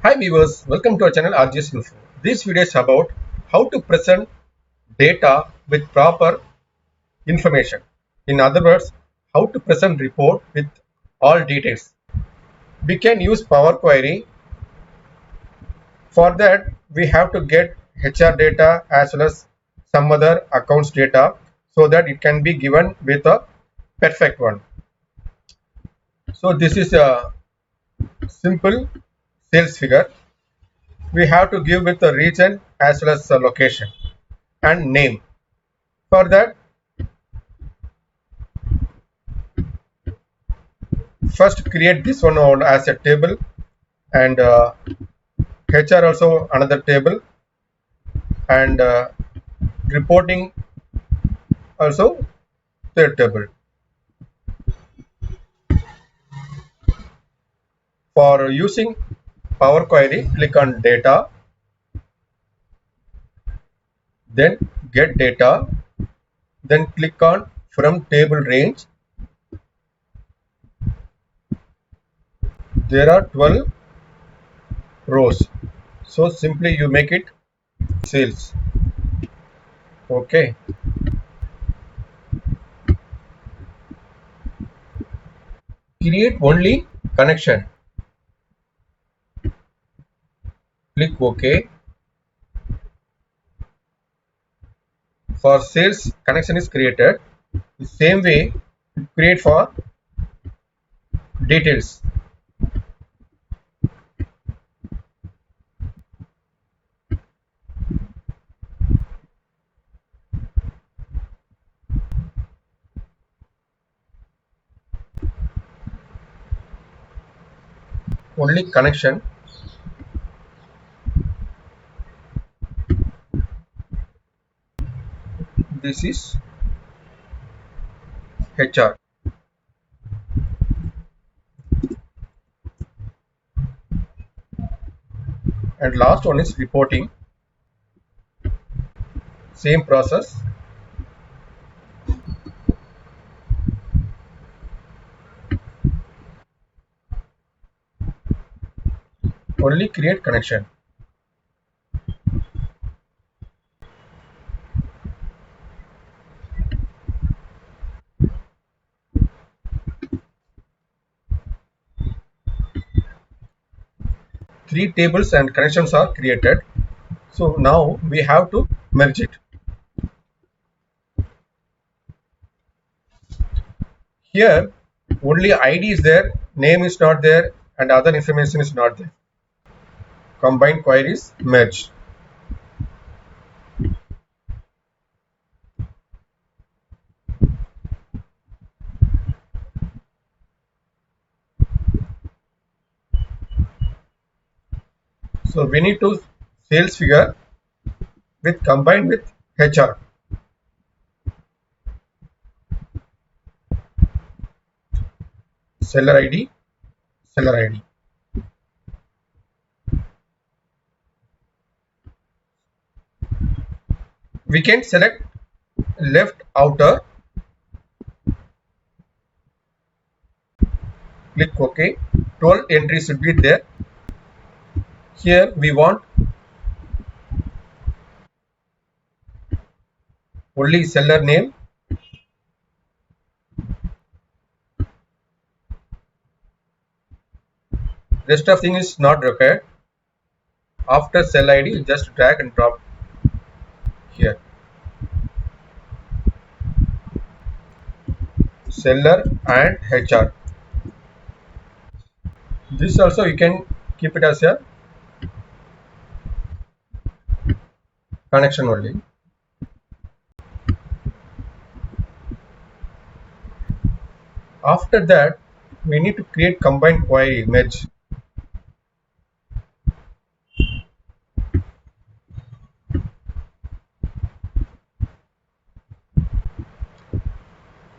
Hi viewers, welcome to our channel RGS Info. This video is about how to present data with proper information. In other words, how to present report with all details. We can use Power Query. For that, we have to get HR data as well as some other accounts data so that it can be given with a perfect one. So this is a simple sales figure. We have to give with the region as well as the location and name. For that, first create this one on as a table, and HR also another table, and reporting also third table. For using Power Query, click on data, then get data, then click on from table range. There are 12 rows, so simply you make it sales. Okay, create only connection, click OK. For sales, connection is created. The same way create for details. Only connection. This is HR. And last one is reporting. Same process. Only create connection. Three tables and connections are created. So now we have to merge it. Here only ID is there, name is not there, and other information is not there. Combine queries, merge. So we need to sales figure with combined with HR. Seller ID, seller ID. We can select left outer, click OK. 12 entries should be there. Here we want only seller name, rest of thing is not required. After cell ID, just drag and drop here. Seller and HR. This also you can keep it as a connection only. After that, we need to create combined query merge.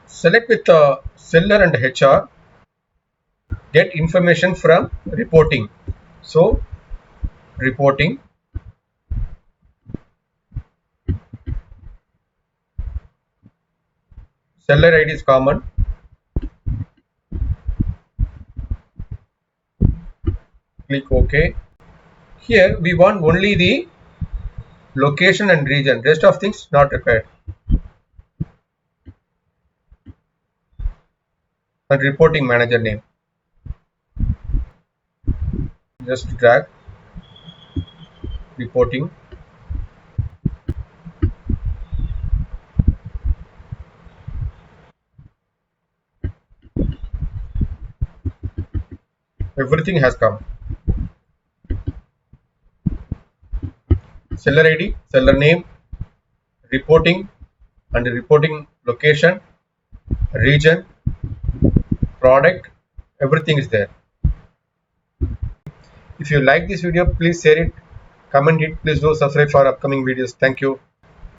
Select with seller and HR. Get information from reporting. So reporting, seller ID is common. Click OK. Here we want only the location and region, rest of things not required. And reporting manager name, just drag reporting. Everything has come. Seller ID, seller name, reporting, and reporting location, region, product, everything is there. If you like this video, please share it, comment it, please do subscribe for upcoming videos. Thank you.